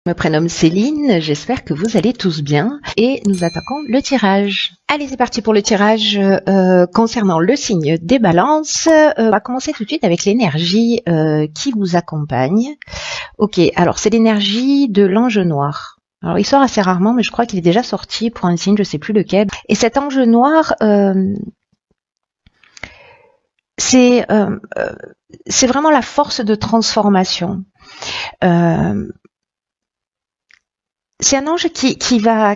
Je me prénomme Céline, j'espère que vous allez tous bien et nous attaquons le tirage. Allez, c'est parti pour le tirage concernant le signe des balances. On va commencer tout de suite avec l'énergie qui vous accompagne. Ok, alors c'est l'énergie de l'ange noir. Alors il sort assez rarement, mais je crois qu'il est déjà sorti pour un signe, je sais plus lequel. Et cet ange noir, c'est vraiment la force de transformation. C'est un ange qui va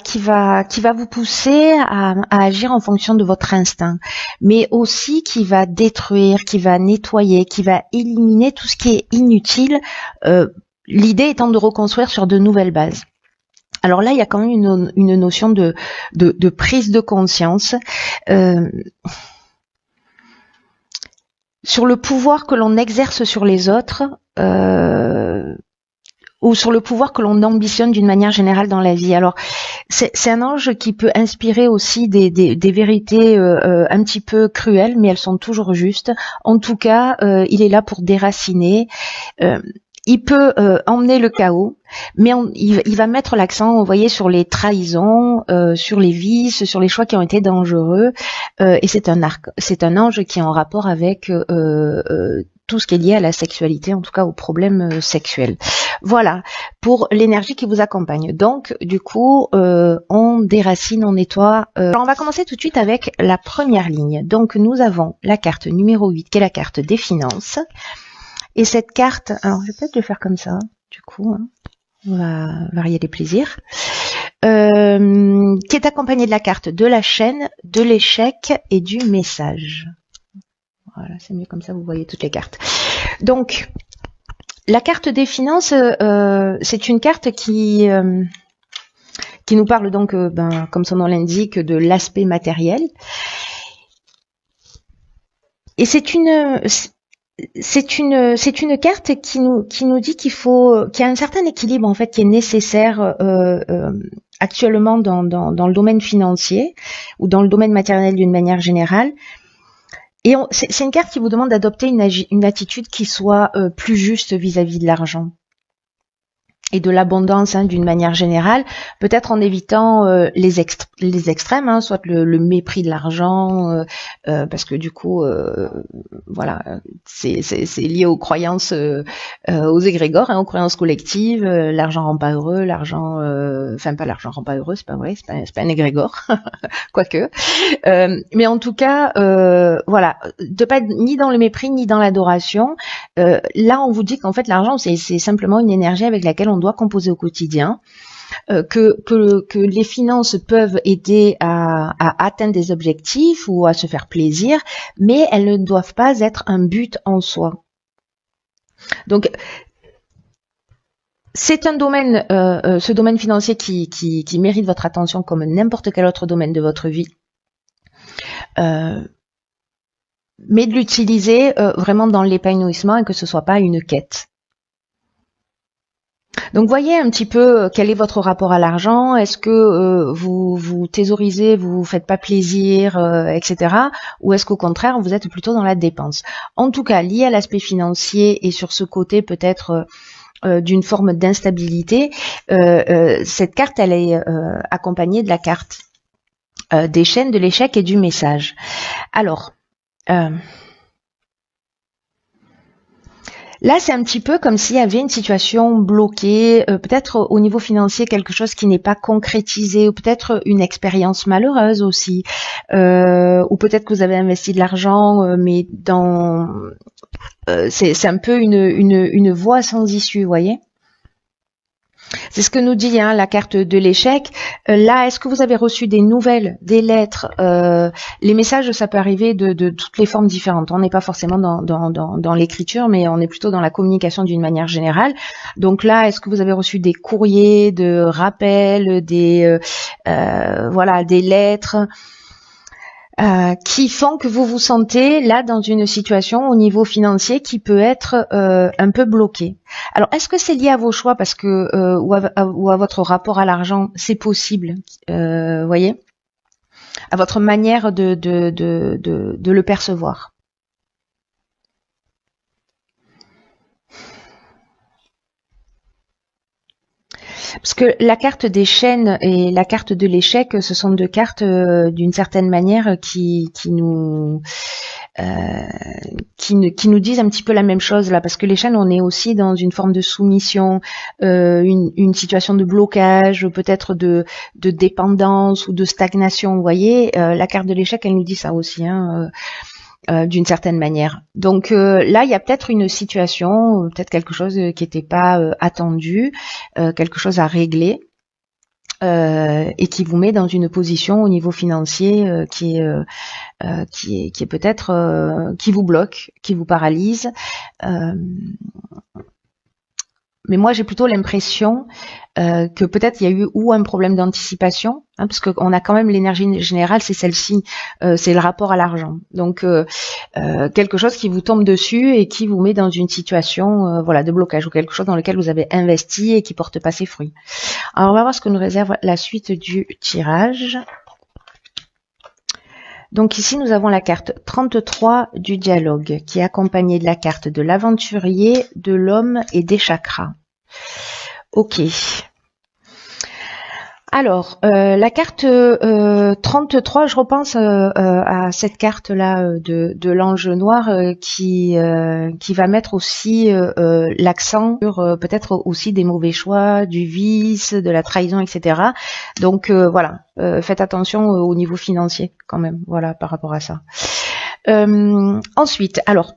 vous pousser à agir en fonction de votre instinct, mais aussi qui va détruire, qui va nettoyer, qui va éliminer tout ce qui est inutile. L'idée étant de reconstruire sur de nouvelles bases. Alors là, il y a quand même une notion de prise de conscience sur le pouvoir que l'on exerce sur les autres. Ou sur le pouvoir que l'on ambitionne d'une manière générale dans la vie. Alors, c'est un ange qui peut inspirer aussi des vérités un petit peu cruelles, mais elles sont toujours justes. En tout cas, il est là pour déraciner. Il peut emmener le chaos, mais il va mettre l'accent, vous voyez, sur les trahisons, sur les vices, sur les choix qui ont été dangereux. Et c'est un ange qui est en rapport avec tout ce qui est lié à la sexualité, en tout cas aux problèmes sexuels. Voilà, pour l'énergie qui vous accompagne. Donc, du coup, on déracine, on nettoie. Alors, on va commencer tout de suite avec la première ligne. Donc, nous avons la carte numéro 8, qui est la carte des finances. Et cette carte, alors, je vais peut-être le faire comme ça, du coup, hein, on va varier les plaisirs. Qui est accompagnée de la carte de la chaîne, de l'échec et du message. Voilà, c'est mieux comme ça, vous voyez toutes les cartes. Donc, la carte des finances, c'est une carte qui nous parle donc, comme son nom l'indique, de l'aspect matériel. Et c'est une carte qui nous dit qu'il y a un certain équilibre en fait qui est nécessaire actuellement dans le domaine financier ou dans le domaine matériel d'une manière générale. Et c'est une carte qui vous demande d'adopter une attitude qui soit plus juste vis-à-vis de l'argent et de l'abondance d'une manière générale, peut-être en évitant les extrêmes, soit le mépris de l'argent, parce que du coup, voilà, c'est lié aux croyances, aux égrégores, aux croyances collectives. L'argent rend pas heureux, pas l'argent rend pas heureux, c'est pas vrai, c'est pas un égrégore, quoique. Mais en tout cas, voilà, de pas être ni dans le mépris ni dans l'adoration. Là, on vous dit qu'en fait, l'argent, c'est simplement une énergie avec laquelle on doit composer au quotidien, que les finances peuvent aider à atteindre des objectifs ou à se faire plaisir, mais elles ne doivent pas être un but en soi. Donc, c'est un domaine, ce domaine financier qui mérite votre attention comme n'importe quel autre domaine de votre vie. Mais de l'utiliser vraiment dans l'épanouissement et que ce soit pas une quête. Donc voyez un petit peu quel est votre rapport à l'argent. Est-ce que vous thésaurisez, vous faites pas plaisir, etc. Ou est-ce qu'au contraire vous êtes plutôt dans la dépense? En tout cas, lié à l'aspect financier et sur ce côté peut-être d'une forme d'instabilité, cette carte elle est accompagnée de la carte des chaînes, de l'échec et du message. Alors là, c'est un petit peu comme s'il y avait une situation bloquée, peut-être au niveau financier quelque chose qui n'est pas concrétisé, ou peut-être une expérience malheureuse aussi, ou peut-être que vous avez investi de l'argent, mais c'est un peu une voie sans issue, vous voyez. C'est ce que nous dit la carte de l'échec. Là, est-ce que vous avez reçu des nouvelles, des lettres? Les messages, ça peut arriver de toutes les formes différentes. On n'est pas forcément dans l'écriture, mais on est plutôt dans la communication d'une manière générale. Donc là, est-ce que vous avez reçu des courriers, de rappels, des lettres qui font que vous vous sentez là dans une situation au niveau financier qui peut être un peu bloquée. Alors, est-ce que c'est lié à vos choix parce que ou à votre rapport à l'argent? C'est possible, voyez, à votre manière de le percevoir. Parce que la carte des chaînes et la carte de l'échec, ce sont deux cartes d'une certaine manière euh, qui nous disent un petit peu la même chose là, parce que les chaînes, on est aussi dans une forme de soumission, une situation de blocage, peut-être de dépendance ou de stagnation. Vous voyez, la carte de l'échec, elle nous dit ça aussi, hein, d'une certaine manière. Donc là, il y a peut-être une situation, peut-être quelque chose qui n'était pas attendu, quelque chose à régler. Et qui vous met dans une position au niveau financier qui est peut-être qui vous bloque, qui vous paralyse. Mais moi, j'ai plutôt l'impression que peut-être il y a eu ou un problème d'anticipation, hein, parce qu'on a quand même l'énergie générale, c'est celle-ci, c'est le rapport à l'argent. Donc quelque chose qui vous tombe dessus et qui vous met dans une situation voilà, de blocage ou quelque chose dans lequel vous avez investi et qui porte pas ses fruits. Alors on va voir ce que nous réserve la suite du tirage. Donc ici, nous avons la carte 33 du dialogue, qui est accompagnée de la carte de l'aventurier, de l'homme et des chakras. Ok. Alors, la carte 33, je repense à cette carte-là de l'ange noir qui va mettre aussi l'accent sur peut-être aussi des mauvais choix, du vice, de la trahison, etc. Donc voilà, faites attention au niveau financier quand même, voilà, par rapport à ça. Ensuite, alors...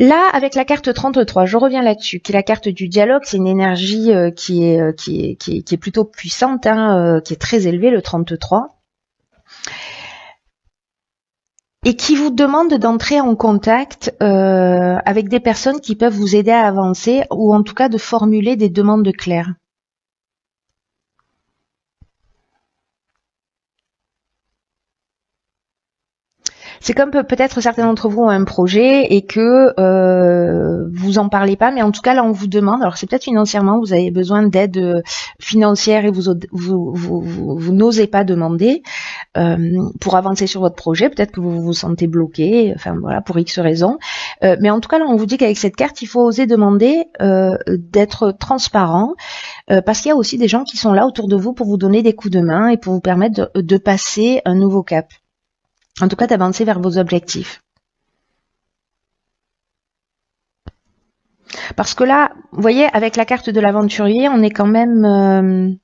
Là, avec la carte 33, je reviens là-dessus, qui est la carte du dialogue, c'est une énergie qui est plutôt puissante, hein, qui est très élevée, le 33, et qui vous demande d'entrer en contact avec des personnes qui peuvent vous aider à avancer, ou en tout cas de formuler des demandes claires. C'est comme peut-être certains d'entre vous ont un projet et que vous en parlez pas, mais en tout cas là on vous demande. Alors c'est peut-être financièrement, vous avez besoin d'aide financière et vous n'osez pas demander pour avancer sur votre projet. Peut-être que vous vous sentez bloqué, enfin voilà, pour X raisons. Mais en tout cas là on vous dit qu'avec cette carte il faut oser demander d'être transparent. Parce qu'il y a aussi des gens qui sont là autour de vous pour vous donner des coups de main et pour vous permettre de passer un nouveau cap. En tout cas, d'avancer vers vos objectifs. Parce que là, vous voyez, avec la carte de l'aventurier, on est quand même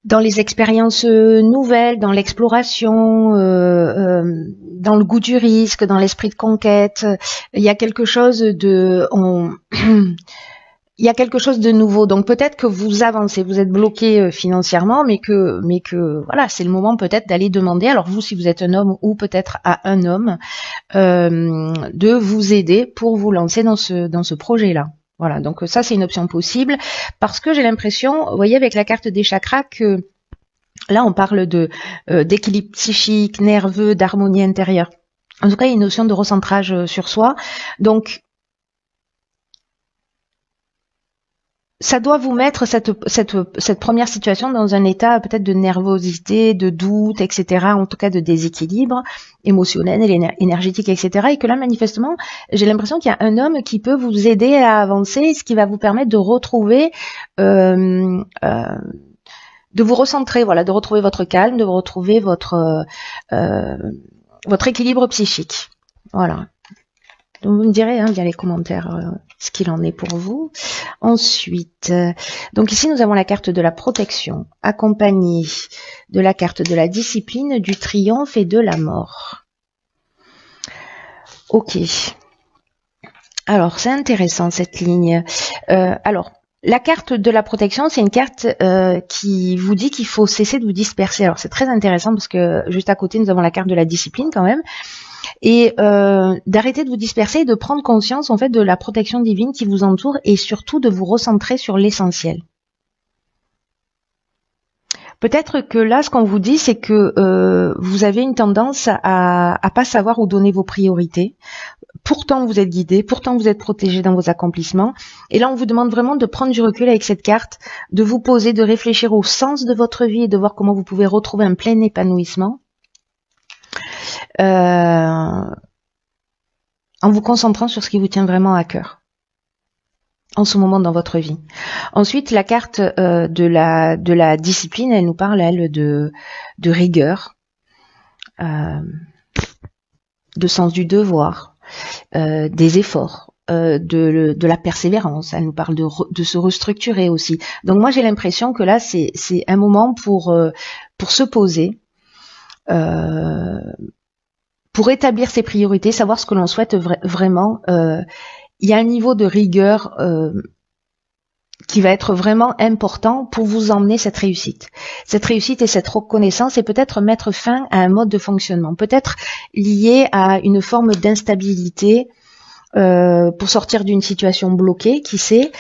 dans les expériences nouvelles, dans l'exploration, dans le goût du risque, dans l'esprit de conquête. Il y a quelque chose de... il y a quelque chose de nouveau. Donc peut-être que vous avancez, vous êtes bloqué financièrement, mais que voilà, c'est le moment peut-être d'aller demander. Alors vous, si vous êtes un homme ou peut-être à un homme, de vous aider pour vous lancer dans ce projet-là. Voilà. Donc ça, c'est une option possible parce que j'ai l'impression, vous voyez, avec la carte des chakras que là, on parle d'équilibre psychique, nerveux, d'harmonie intérieure. En tout cas, il y a une notion de recentrage sur soi. Donc ça doit vous mettre cette première situation dans un état peut-être de nervosité, de doute, etc., en tout cas de déséquilibre émotionnel, énergétique, etc. Et que là, manifestement, j'ai l'impression qu'il y a un homme qui peut vous aider à avancer, ce qui va vous permettre de retrouver, de vous recentrer, voilà, de retrouver votre calme, de retrouver votre équilibre psychique. Voilà. Donc vous me direz via les commentaires ce qu'il en est pour vous. Ensuite, donc ici nous avons la carte de la protection, accompagnée de la carte de la discipline, du triomphe et de la mort. Ok. Alors c'est intéressant cette ligne. Alors la carte de la protection, c'est une carte qui vous dit qu'il faut cesser de vous disperser. Alors c'est très intéressant parce que juste à côté nous avons la carte de la discipline quand même. Et d'arrêter de vous disperser et de prendre conscience en fait de la protection divine qui vous entoure et surtout de vous recentrer sur l'essentiel. Peut-être que là, ce qu'on vous dit, c'est que vous avez une tendance à pas savoir où donner vos priorités. Pourtant, vous êtes guidé, pourtant vous êtes protégé dans vos accomplissements. Et là, on vous demande vraiment de prendre du recul avec cette carte, de vous poser, de réfléchir au sens de votre vie et de voir comment vous pouvez retrouver un plein épanouissement. En vous concentrant sur ce qui vous tient vraiment à cœur. en ce moment dans votre vie. Ensuite, la carte de la discipline, elle nous parle, elle, de rigueur, de sens du devoir, des efforts, de la persévérance. Elle nous parle de se restructurer aussi. Donc moi, j'ai l'impression que là, c'est un moment pour se poser, pour établir ses priorités, savoir ce que l'on souhaite vraiment. Il y a un niveau de rigueur qui va être vraiment important pour vous emmener cette réussite. Cette réussite et cette reconnaissance, et peut-être mettre fin à un mode de fonctionnement, peut-être lié à une forme d'instabilité, pour sortir d'une situation bloquée, qui sait.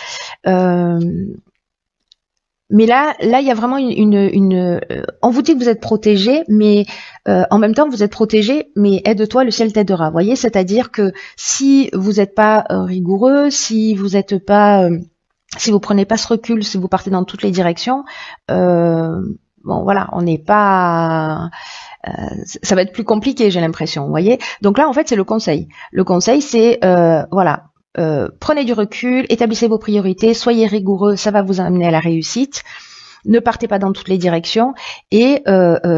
Mais là, il y a vraiment on vous dit que vous êtes protégé, mais en même temps, vous êtes protégé, mais aide-toi, le ciel t'aidera. Voyez, c'est-à-dire que si vous n'êtes pas rigoureux, si vous n'êtes pas si vous prenez pas ce recul, si vous partez dans toutes les directions, bon voilà, on n'est pas, ça va être plus compliqué, j'ai l'impression, vous voyez. Donc là, en fait, c'est le conseil. Le conseil, c'est voilà, prenez du recul, établissez vos priorités, soyez rigoureux, ça va vous amener à la réussite. Ne partez pas dans toutes les directions, et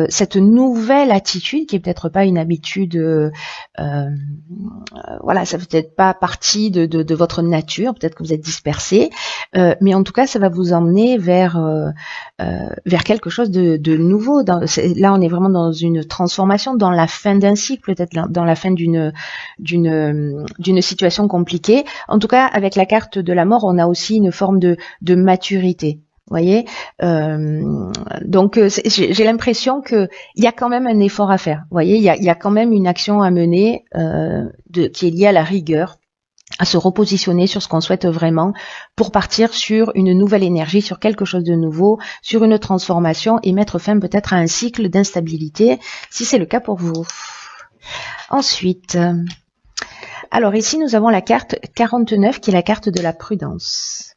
cette nouvelle attitude, qui est peut-être pas une habitude, voilà, ça fait peut-être pas partie de votre nature, peut-être que vous êtes dispersé, mais en tout cas, ça va vous emmener vers quelque chose de nouveau. Là, on est vraiment dans une transformation, dans la fin d'un cycle, peut-être dans la fin d'une situation compliquée. En tout cas, avec la carte de la mort, on a aussi une forme de maturité. Vous voyez, donc j'ai l'impression que il y a quand même un effort à faire. Vous voyez, il y a quand même une action à mener qui est liée à la rigueur, à se repositionner sur ce qu'on souhaite vraiment pour partir sur une nouvelle énergie, sur quelque chose de nouveau, sur une transformation, et mettre fin peut-être à un cycle d'instabilité, si c'est le cas pour vous. Ensuite, alors ici nous avons la carte 49 qui est la carte de la prudence.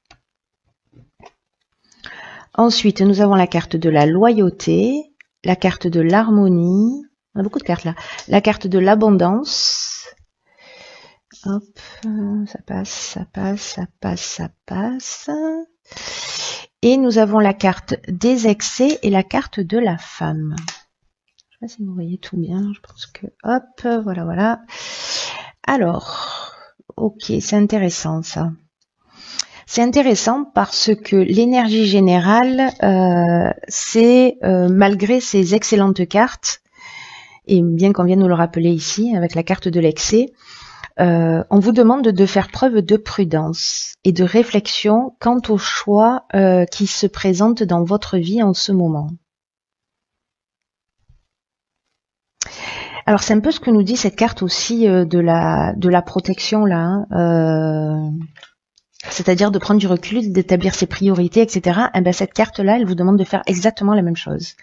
Ensuite, nous avons la carte de la loyauté, la carte de l'harmonie, on a beaucoup de cartes là, la carte de l'abondance, hop, ça passe, ça passe, ça passe, ça passe, et nous avons la carte des excès et la carte de la femme. Je sais pas si vous voyez tout bien, je pense que, hop, voilà, voilà. Alors, ok, c'est intéressant ça. C'est intéressant parce que l'énergie générale, c'est malgré ces excellentes cartes, et bien qu'on vienne nous le rappeler ici avec la carte de l'excès, on vous demande de faire preuve de prudence et de réflexion quant aux choix qui se présentent dans votre vie en ce moment. Alors c'est un peu ce que nous dit cette carte aussi de la protection là. C'est-à-dire de prendre du recul, d'établir ses priorités, etc. Et ben cette carte-là, elle vous demande de faire exactement la même chose,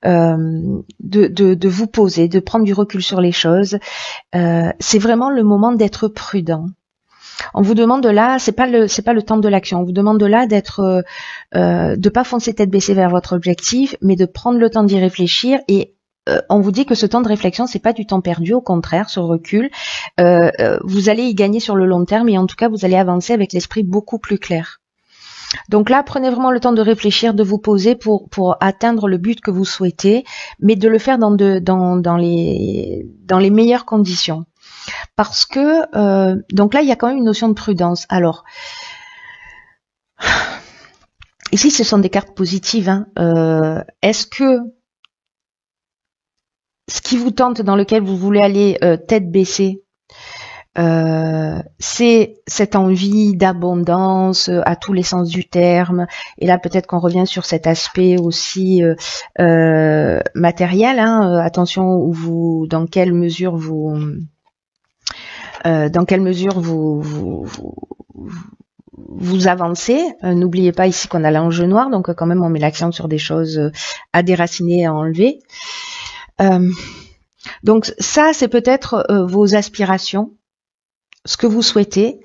de vous poser, de prendre du recul sur les choses. C'est vraiment le moment d'être prudent. On vous demande là, c'est pas le temps de l'action. On vous demande là d'être, de pas foncer tête baissée vers votre objectif, mais de prendre le temps d'y réfléchir. Et on vous dit que ce temps de réflexion, c'est pas du temps perdu, au contraire, ce recul, vous allez y gagner sur le long terme, et en tout cas, vous allez avancer avec l'esprit beaucoup plus clair. Donc là, prenez vraiment le temps de réfléchir, de vous poser pour atteindre le but que vous souhaitez, mais de le faire dans les meilleures conditions. Parce que, donc là, il y a quand même une notion de prudence. Alors, ici, ce sont des cartes positives, hein. Est-ce que ce qui vous tente, dans lequel vous voulez aller tête baissée, c'est cette envie d'abondance à tous les sens du terme, et là peut-être qu'on revient sur cet aspect aussi matériel, hein, attention dans quelle mesure vous avancez. N'oubliez pas ici qu'on a l'enjeu noir, donc quand même on met l'accent sur des choses à déraciner, à enlever. Donc ça, c'est peut-être vos aspirations, ce que vous souhaitez.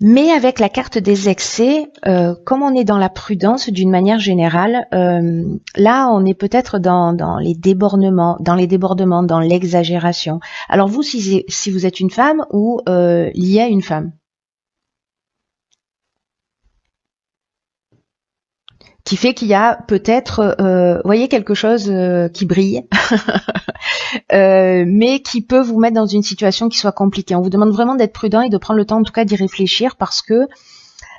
Mais avec la carte des excès, comme on est dans la prudence d'une manière générale, là on est peut-être dans les débordements, dans l'exagération. Alors vous, si vous êtes une femme ou liée à une femme, qui fait qu'il y a peut-être, voyez, quelque chose qui brille, mais qui peut vous mettre dans une situation qui soit compliquée. On vous demande vraiment d'être prudent et de prendre le temps, en tout cas, d'y réfléchir, parce que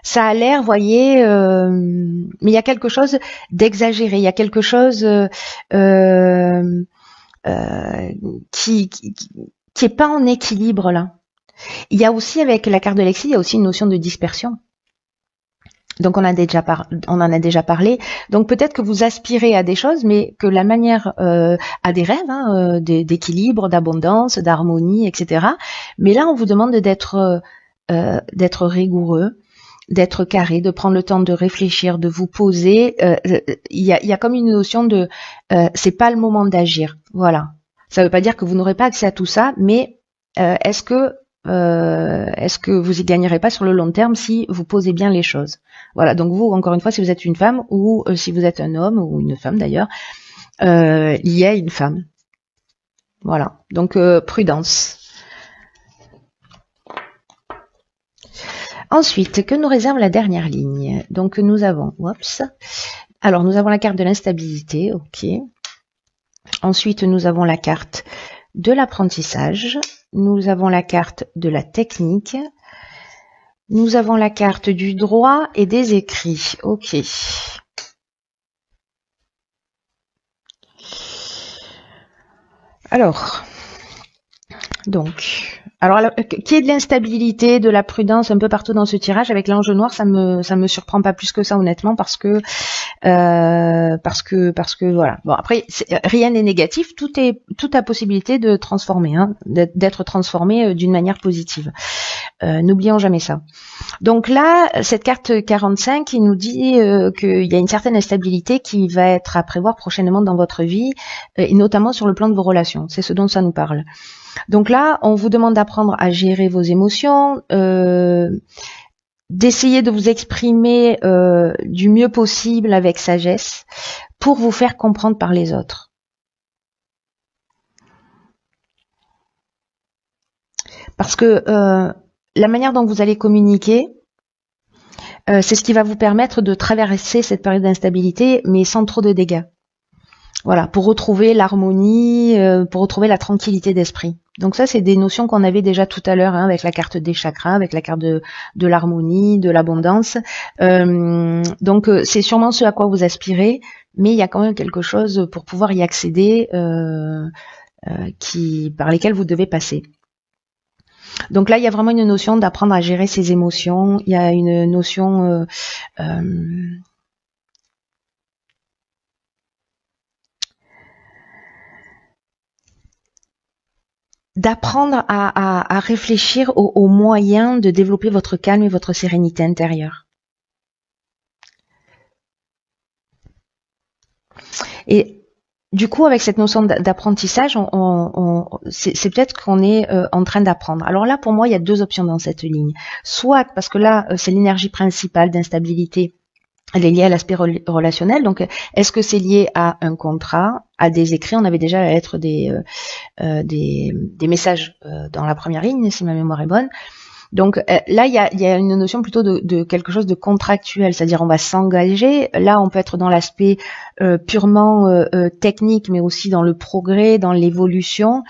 ça a l'air, voyez, mais il y a quelque chose d'exagéré, il y a quelque chose qui est pas en équilibre là. Il y a aussi, avec la carte de Lexi, il y a aussi une notion de dispersion. Donc on en a déjà parlé. Donc peut-être que vous aspirez à des choses, mais que la manière à des rêves, hein, d'équilibre, d'abondance, d'harmonie, etc. Mais là, on vous demande d'être rigoureux, d'être carré, de prendre le temps de réfléchir, de vous poser. Il y a comme une notion de c'est pas le moment d'agir. Voilà. Ça ne veut pas dire que vous n'aurez pas accès à tout ça, mais est-ce que vous y gagnerez pas sur le long terme si vous posez bien les choses? Voilà. Donc vous, encore une fois, si vous êtes une femme ou si vous êtes un homme ou une femme d'ailleurs, lié à une femme. Voilà. Donc prudence. Ensuite, que nous réserve la dernière ligne? Donc nous avons, alors nous avons la carte de l'instabilité, ok. Ensuite, nous avons la carte de l'apprentissage. Nous avons la carte de la technique. Nous avons la carte du droit et des écrits. Ok. Alors, qui est de l'instabilité, de la prudence un peu partout dans ce tirage. Avec l'ange noir, ça me surprend pas plus que ça, honnêtement, parce que voilà. Bon, après, rien n'est négatif, tout a possibilité de transformer, hein, d'être transformé d'une manière positive. N'oublions jamais ça. Donc là, cette carte 45, il nous dit qu'il y a une certaine instabilité qui va être à prévoir prochainement dans votre vie, et notamment sur le plan de vos relations. C'est ce dont ça nous parle. Donc là, on vous demande d'apprendre à gérer vos émotions, d'essayer de vous exprimer du mieux possible avec sagesse pour vous faire comprendre par les autres. Parce que la manière dont vous allez communiquer, c'est ce qui va vous permettre de traverser cette période d'instabilité, mais sans trop de dégâts. Voilà, pour retrouver l'harmonie, pour retrouver la tranquillité d'esprit. Donc ça, c'est des notions qu'on avait déjà tout à l'heure, hein, avec la carte des chakras, avec la carte de l'harmonie, de l'abondance. Donc c'est sûrement ce à quoi vous aspirez, mais il y a quand même quelque chose pour pouvoir y accéder par lesquels vous devez passer. Donc là, il y a vraiment une notion d'apprendre à gérer ses émotions. Il y a une notion d'apprendre à réfléchir aux moyens de développer votre calme et votre sérénité intérieure. Et du coup, avec cette notion d'apprentissage, c'est peut-être qu'on est en train d'apprendre. Alors là, pour moi, il y a deux options dans cette ligne. Soit, parce que là, c'est l'énergie principale d'instabilité, elle est liée à l'aspect relationnel. Donc, est-ce que c'est lié à un contrat, à des écrits? On avait déjà la lettre des messages dans la première ligne, si ma mémoire est bonne. Donc là, il y a une notion plutôt de quelque chose de contractuel, c'est-à-dire on va s'engager. Là, on peut être dans l'aspect purement technique, mais aussi dans le progrès, dans l'évolution.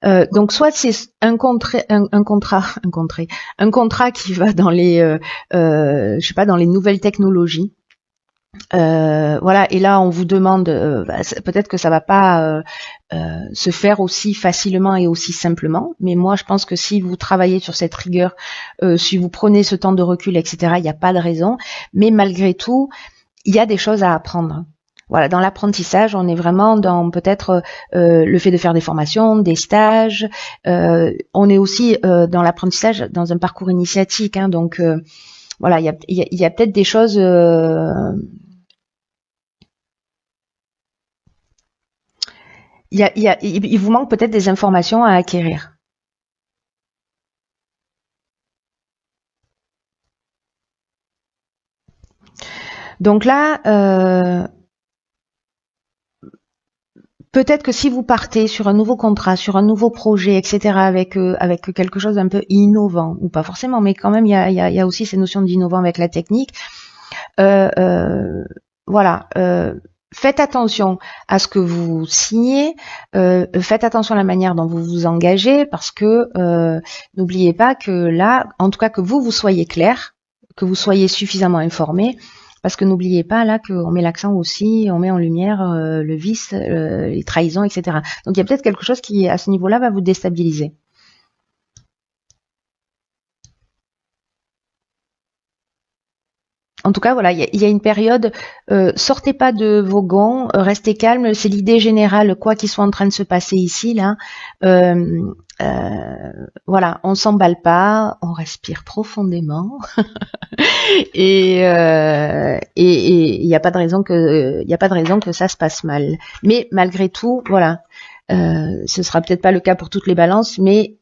Donc soit c'est un contrat qui va dans les dans les nouvelles technologies. Voilà, et là on vous demande, peut-être que ça va pas se faire aussi facilement et aussi simplement, mais moi je pense que si vous travaillez sur cette rigueur, si vous prenez ce temps de recul, etc., il n'y a pas de raison, mais malgré tout, il y a des choses à apprendre. Voilà, dans l'apprentissage, on est vraiment dans peut-être le fait de faire des formations, des stages. On est aussi dans l'apprentissage dans un parcours initiatique, hein, donc voilà, il y a peut-être des choses. Il vous manque peut-être des informations à acquérir. Donc là, peut-être que si vous partez sur un nouveau contrat, sur un nouveau projet, etc., avec quelque chose d'un peu innovant, ou pas forcément, mais quand même, il y a aussi ces notions d'innovant avec la technique. voilà, faites attention à ce que vous signez, faites attention à la manière dont vous vous engagez, parce que n'oubliez pas que là, en tout cas que vous soyez clair, que vous soyez suffisamment informé, parce que n'oubliez pas là qu'on met l'accent aussi, on met en lumière le vice, les trahisons, etc. Donc il y a peut-être quelque chose qui, à ce niveau-là, va vous déstabiliser. En tout cas, voilà, il y a une période, sortez pas de vos gonds, restez calme, c'est l'idée générale, quoi qu'il soit en train de se passer ici, là. Voilà, on s'emballe pas, on respire profondément, et il n'y a pas de raison que ça se passe mal. Mais malgré tout, voilà, ce sera peut-être pas le cas pour toutes les balances, mais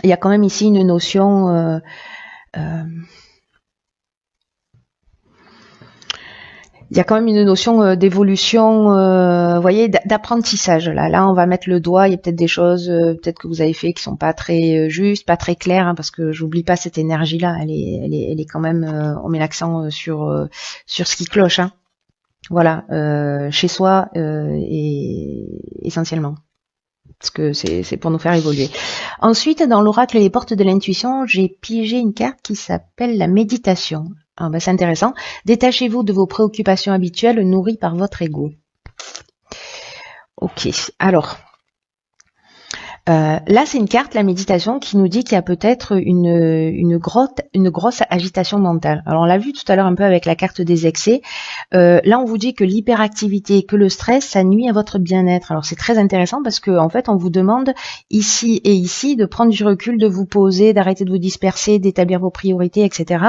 il y a quand même ici une notion il y a quand même une notion d'évolution, vous voyez, d'apprentissage. Là, on va mettre le doigt. Il y a peut-être des choses, peut-être que vous avez fait qui sont pas très justes, pas très claires, hein, parce que j'oublie pas cette énergie-là. Elle est quand même. On met l'accent sur ce qui cloche. Hein. Voilà, chez soi et essentiellement. Parce que c'est pour nous faire évoluer. Ensuite, dans l'oracle et les portes de l'intuition, j'ai pigé une carte qui s'appelle la méditation. Ah ben c'est intéressant. Détachez-vous de vos préoccupations habituelles nourries par votre ego. Ok, alors là c'est une carte, la méditation, qui nous dit qu'il y a peut-être une grosse agitation mentale. Alors on l'a vu tout à l'heure un peu avec la carte des excès. Là on vous dit que l'hyperactivité, que le stress, ça nuit à votre bien-être. Alors c'est très intéressant parce que en fait on vous demande ici et ici de prendre du recul, de vous poser, d'arrêter de vous disperser, d'établir vos priorités, etc.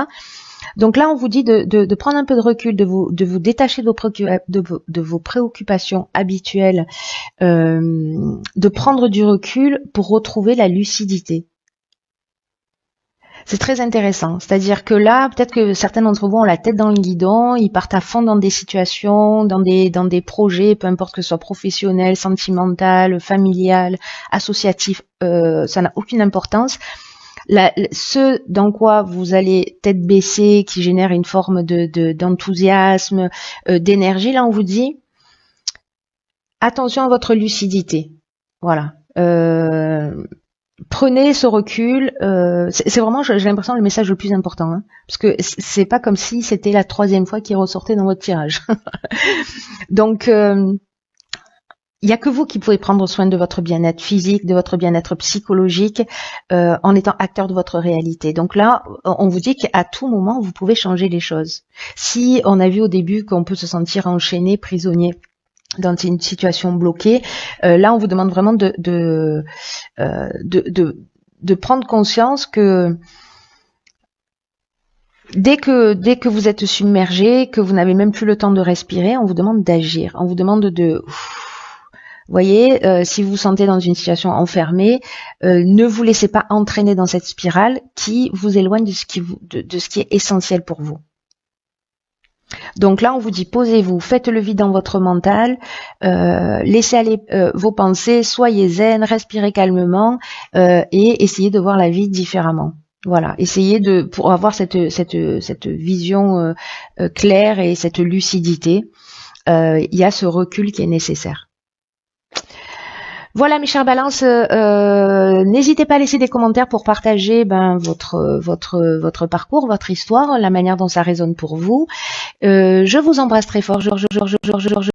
Donc là, on vous dit de prendre un peu de recul, de vous détacher de vos préoccupations habituelles, de prendre du recul pour retrouver la lucidité. C'est très intéressant. C'est-à-dire que là, peut-être que certains d'entre vous ont la tête dans le guidon, ils partent à fond dans des situations, dans des projets, peu importe que ce soit professionnel, sentimental, familial, associatif, ça n'a aucune importance. Ce dans quoi vous allez tête baissée, qui génère une forme d'enthousiasme, d'énergie, là on vous dit attention à votre lucidité. Voilà. Prenez ce recul. C'est vraiment, j'ai l'impression, le message le plus important, hein, parce que c'est pas comme si c'était la 3e fois qu'il ressortait dans votre tirage. Donc il n'y a que vous qui pouvez prendre soin de votre bien-être physique, de votre bien-être psychologique, en étant acteur de votre réalité. Donc là, on vous dit qu'à tout moment, vous pouvez changer les choses. Si on a vu au début qu'on peut se sentir enchaîné, prisonnier dans une situation bloquée, là, on vous demande vraiment de prendre conscience que dès que vous êtes submergé, que vous n'avez même plus le temps de respirer, on vous demande d'agir. On vous demande vous voyez, si vous vous sentez dans une situation enfermée, ne vous laissez pas entraîner dans cette spirale qui vous éloigne de ce qui est essentiel pour vous. Donc là, on vous dit posez-vous, faites le vide dans votre mental, laissez aller vos pensées, soyez zen, respirez calmement et essayez de voir la vie différemment. Voilà, essayez pour avoir cette vision claire et cette lucidité. Il y a ce recul qui est nécessaire. Voilà mes chères balances, n'hésitez pas à laisser des commentaires pour partager votre parcours, votre histoire, la manière dont ça résonne pour vous. Je vous embrasse très fort.